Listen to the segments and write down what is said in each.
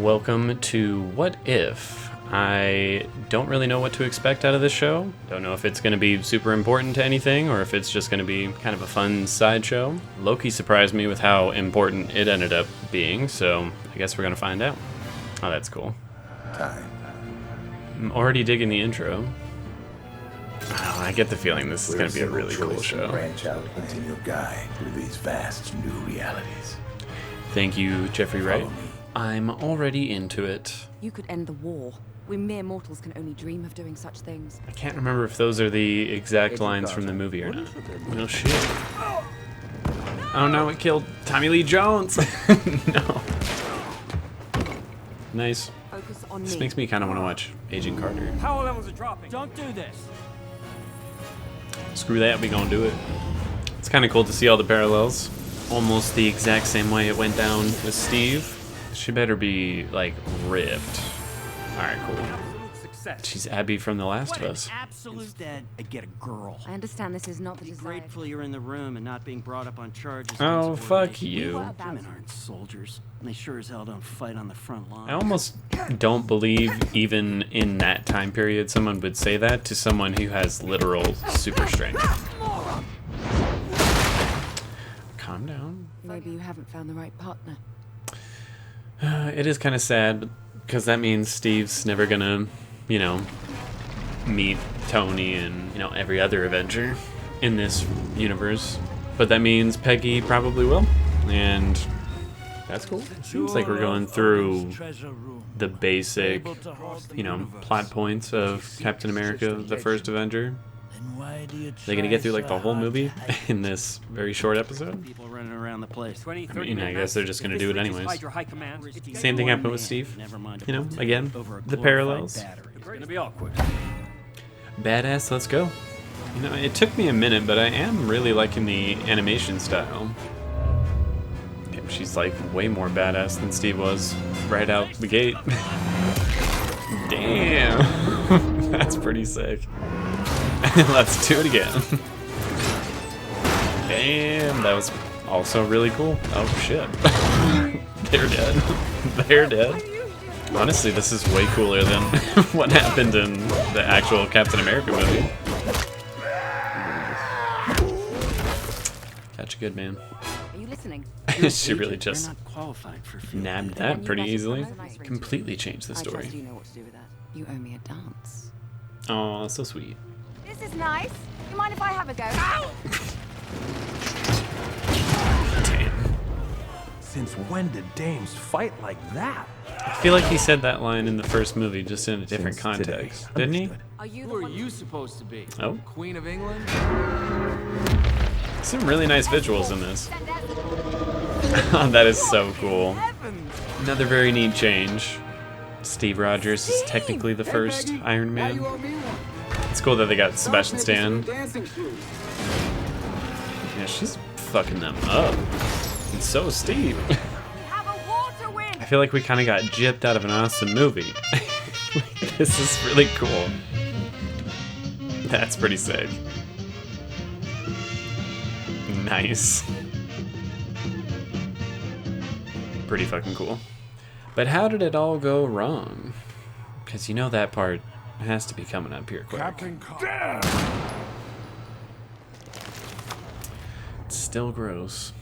Welcome to What If. I don't really know what to expect out of this show. Don't know if it's going to be super important to anything or if it's just going to be kind of a fun sideshow. Loki surprised me with how important it ended up being, so I guess we're going to find out. Oh, that's cool. Time. I'm already digging the intro. Oh, I get the feeling this is going to be a really cool show. Branch out into your guide through these vast new realities. Thank you, Jeffrey Wright. I'm already into it. You could end the war. We mere mortals can only dream of doing such things. I can't remember if those are the exact lines from the movie or not. No shit. Oh no, it killed Tommy Lee Jones! No. Nice. Focus on This me. makes me kind of want to watch Agent Carter. Power levels are dropping. Don't do this. Screw that, we gonna do it. It's kind of cool to see all the parallels. Almost the exact same way it went down with Steve. She better be, like, ripped. Alright, cool. Absolute success. She's Abby from The Last of Us. Absolute. Instead, I get a girl. I understand this is not the Be desired. grateful you're in the room and not being brought up on charges. Oh, of fuck insubordination. you. Women aren't soldiers, and they sure as hell don't fight on the front line. I almost don't believe, even in that time period, someone would say that to someone who has literal super strength. Calm down. Maybe you haven't found the right partner. It is kind of sad, because that means Steve's never gonna, meet Tony and, every other Avenger in this universe. But that means Peggy probably will, and that's cool. Seems like we're going through the basic, plot points of Captain America, the first Avenger. They're gonna get through like the whole movie in this very short episode. People running around the place. I mean, I guess they're just gonna do it anyways. Same thing happened with Steve. Again, the parallels. It's gonna be awkward. Badass, let's go. It took me a minute, but I am really liking the animation style. Damn, she's like way more badass than Steve was right out the gate. Damn, that's pretty sick. Let's do it again. Damn, that was also really cool. Oh shit. They're dead. They're dead. Honestly, this is way cooler than what happened in the actual Captain America movie. Catch a good man. Are you listening? She really just You're not qualified for field nabbed duty. that pretty easily. Completely changed the I trust story. you know what to do with that. You owe me a dance. Oh, so sweet. This is nice. You mind if I have a go? Ow! Damn. Since when did dames fight like that? I feel like he said that line in the first movie, just in a different Since today. context, didn't he? Understood. Are you the Who are one you supposed to be? Oh, Queen of England? some really nice visuals in this. That is so cool. Another very neat change. Steve Rogers is technically the first Iron Man. It's cool that they got Sebastian Stan. Yeah, she's fucking them up. And so is Steve. have a war to win? I feel like we kind of got gypped out of an awesome movie. This is really cool. That's pretty sick. Nice. Pretty fucking cool. But how did it all go wrong? Because that part has to be coming up here quick. It's still gross.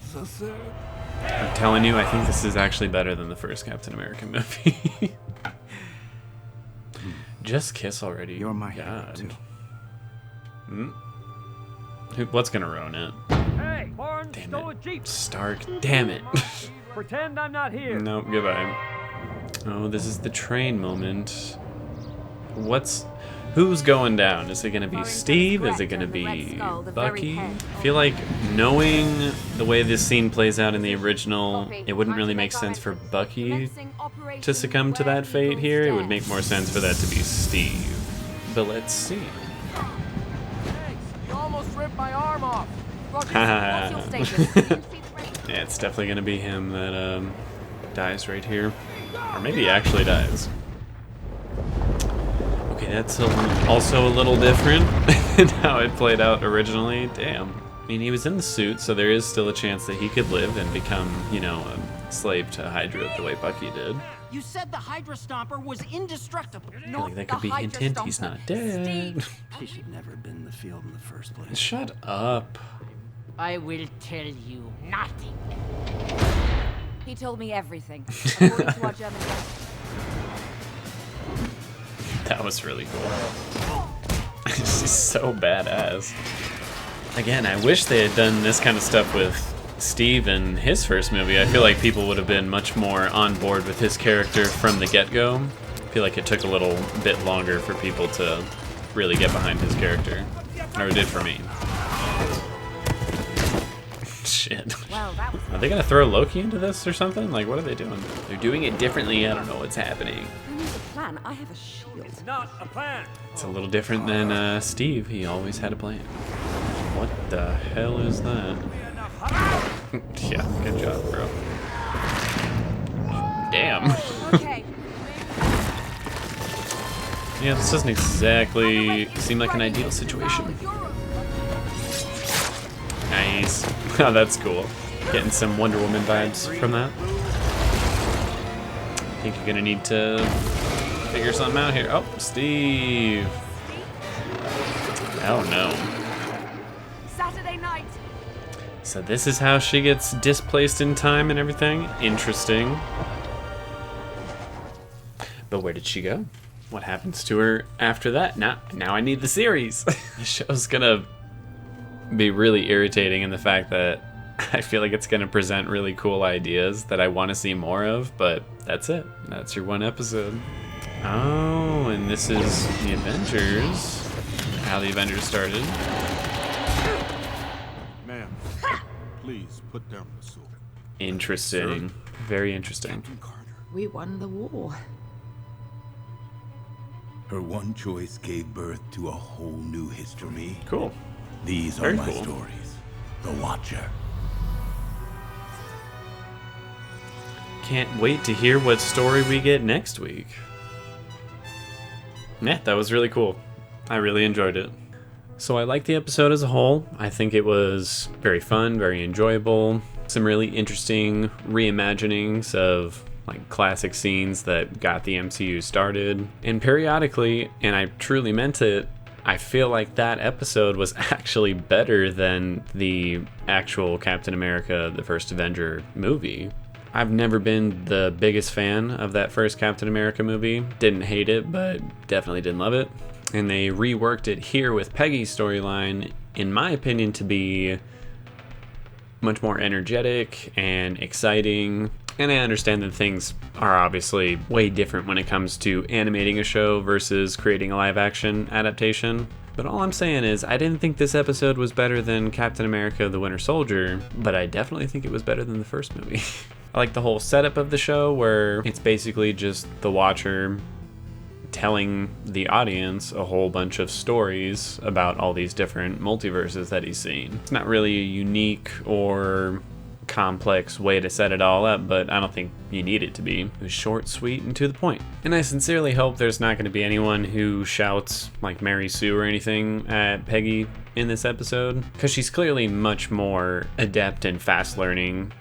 I'm telling you, I think this is actually better than the first Captain America movie. Just kiss already. You're my hero, God. too. What's gonna ruin it? Hey, Barnes, Damn stole a it. Jeep. Stark. Damn it. Pretend I'm not here. No, goodbye. Oh, this is the train moment. Who's going down? Is it gonna be Steve? Is it gonna be Bucky? I feel like knowing the way this scene plays out in the original, it wouldn't really make sense for Bucky to succumb to that fate here. It would make more sense for that to be Steve. But let's see. You almost ripped my arm off. What's your status? Yeah, it's definitely gonna be him that dies right here. Or maybe he actually dies. Okay, that's also a little different than how it played out originally. Damn. mean, he was in the suit, so there is still a chance that he could live and become, a slave to Hydra the way Bucky did. You said the Hydra Stomper was indestructible. I feel like that could be hint hint, he's not dead. He should never have been in the field in the first place. Shut up. I will tell you nothing. He told me everything. According to our German guest. That was really cool. She's so badass. Again, I wish they had done this kind of stuff with Steve in his first movie. I feel like people would have been much more on board with his character from the get-go. I feel like it took a little bit longer for people to really get behind his character. Or it did for me. Shit. Well, that was Are they gonna throw Loki into this or something? Like, what are they doing? They're doing it differently. I don't know what's happening. I need a plan. I have a shield. It's a little different than Steve. He always had a plan. What the hell is that? Yeah, good job, bro. Damn. Okay. Yeah, this doesn't exactly seem like an ideal situation. Nice. Oh, that's cool. Getting some Wonder Woman vibes from that. I think you're gonna need to figure something out here. Oh, Steve. Oh no. Saturday night. So this is how she gets displaced in time and everything? Interesting. But where did she go? What happens to her after that? Now I need the series. The show's gonna be really irritating in the fact that I feel like it's gonna present really cool ideas that I want to see more of, but that's it. That's your one episode. Oh, and this is the Avengers. How the Avengers started. Ma'am, please put down the sword. Interesting. Very interesting. Captain Carter. We won the war. Her one choice gave birth to a whole new history. Cool. These are Very my cool. stories. The Watcher. Can't wait to hear what story we get next week. Yeah, that was really cool. I really enjoyed it. So I liked the episode as a whole. I think it was very fun, very enjoyable. Some really interesting reimaginings of like classic scenes that got the MCU started. And periodically, and I truly meant it, I feel like that episode was actually better than the actual Captain America, the First Avenger movie. I've never been the biggest fan of that first Captain America movie. Didn't hate it, but definitely didn't love it. And they reworked it here with Peggy's storyline, in my opinion, to be much more energetic and exciting. And I understand that things are obviously way different when it comes to animating a show versus creating a live action adaptation. But all I'm saying is, I didn't think this episode was better than Captain America the Winter Soldier, but I definitely think it was better than the first movie. I like the whole setup of the show where it's basically just the Watcher telling the audience a whole bunch of stories about all these different multiverses that he's seen. It's not really a unique or complex way to set it all up, but I don't think you need it to be. It was short, sweet, and to the point. And I sincerely hope there's not going to be anyone who shouts like Mary Sue or anything at Peggy in this episode, because she's clearly much more adept and fast learning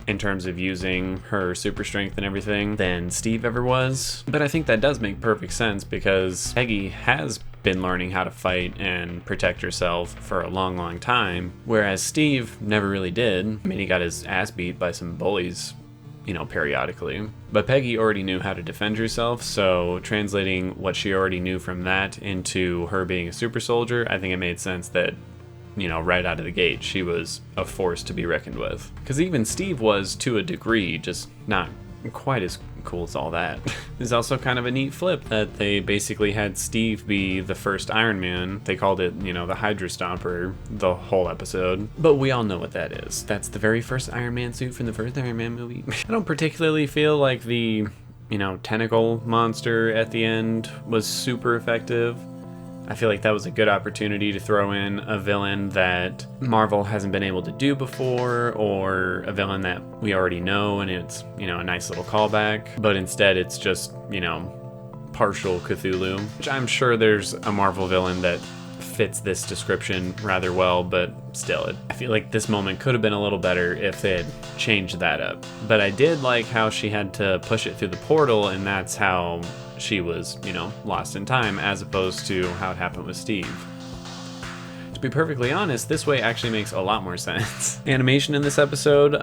in terms of using her super strength and everything than Steve ever was. But I think that does make perfect sense because Peggy has been learning how to fight and protect herself for a long, long time, whereas Steve never really did. I mean, he got his ass beat by some bullies, periodically. But Peggy already knew how to defend herself, so translating what she already knew from that into her being a super soldier, I think it made sense that right out of the gate, she was a force to be reckoned with. Because even Steve was, to a degree, just not quite as cool as all that. It's also kind of a neat flip that they basically had Steve be the first Iron Man. They called it, the Hydra Stomper, the whole episode. But we all know what that is. That's the very first Iron Man suit from the first Iron Man movie. I don't particularly feel like the, tentacle monster at the end was super effective. I feel like that was a good opportunity to throw in a villain that Marvel hasn't been able to do before, or a villain that we already know and it's, a nice little callback. But instead it's just, partial Cthulhu, which I'm sure there's a Marvel villain that fits this description rather well, but still, I feel like this moment could have been a little better if they had changed that up. But I did like how she had to push it through the portal, and that's how she was, lost in time, as opposed to how it happened with Steve. To be perfectly honest, this way actually makes a lot more sense. Animation in this episode,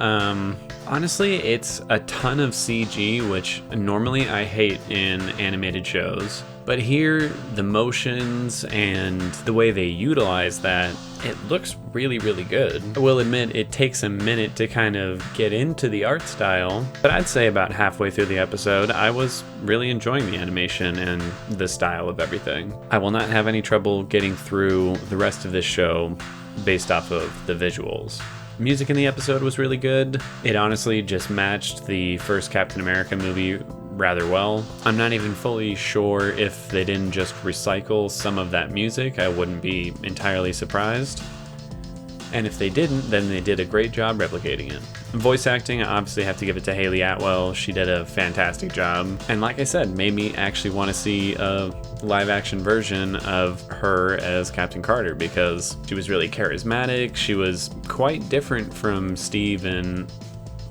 honestly, it's a ton of CG, which normally I hate in animated shows. But here, the motions and the way they utilize that, it looks really, really good. I will admit, it takes a minute to kind of get into the art style, but I'd say about halfway through the episode, I was really enjoying the animation and the style of everything. I will not have any trouble getting through the rest of this show based off of the visuals. Music in the episode was really good. It honestly just matched the first Captain America movie rather well. I'm not even fully sure if they didn't just recycle some of that music. I wouldn't be entirely surprised. And if they didn't, then they did a great job replicating it. Voice acting, I obviously have to give it to Haley Atwell. She did a fantastic job. And like I said, made me actually want to see a live action version of her as Captain Carter, because she was really charismatic. She was quite different from Steve in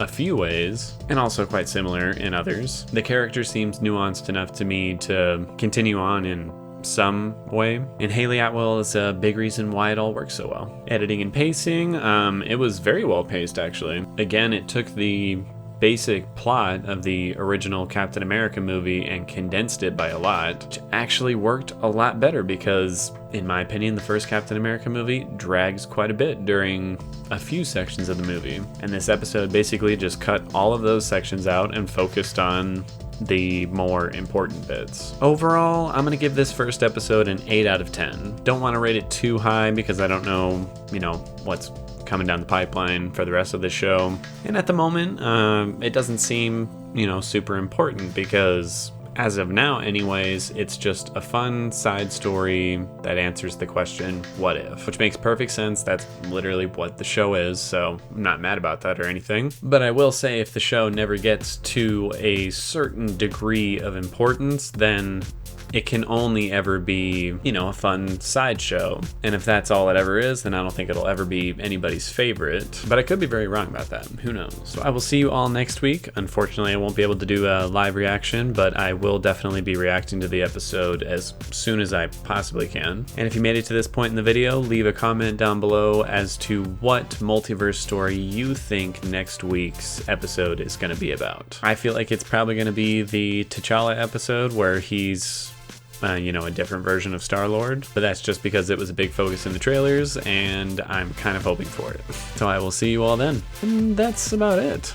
a few ways, and also quite similar in others. The character seems nuanced enough to me to continue on in some way, and Haley Atwell is a big reason why it all works so well. Editing and pacing, it was very well paced actually. Again, it took the basic plot of the original Captain America movie and condensed it by a lot, which actually worked a lot better because, in my opinion, the first Captain America movie drags quite a bit during a few sections of the movie. And this episode basically just cut all of those sections out and focused on the more important bits. Overall, I'm gonna give this first episode an 8 out of 10. Don't want to rate it too high because I don't know, what's coming down the pipeline for the rest of the show. And at the moment, it doesn't seem, super important because as of now anyways, it's just a fun side story that answers the question, what if? Which makes perfect sense. That's literally what the show is, so I'm not mad about that or anything. But I will say if the show never gets to a certain degree of importance, then it can only ever be, a fun sideshow. And if that's all it ever is, then I don't think it'll ever be anybody's favorite. But I could be very wrong about that. Who knows? So I will see you all next week. Unfortunately, I won't be able to do a live reaction, but I will definitely be reacting to the episode as soon as I possibly can. And if you made it to this point in the video, leave a comment down below as to what multiverse story you think next week's episode is going to be about. I feel like it's probably going to be the T'Challa episode where he's a different version of Star-Lord, but that's just because it was a big focus in the trailers and I'm kind of hoping for it. So I will see you all then. And that's about it.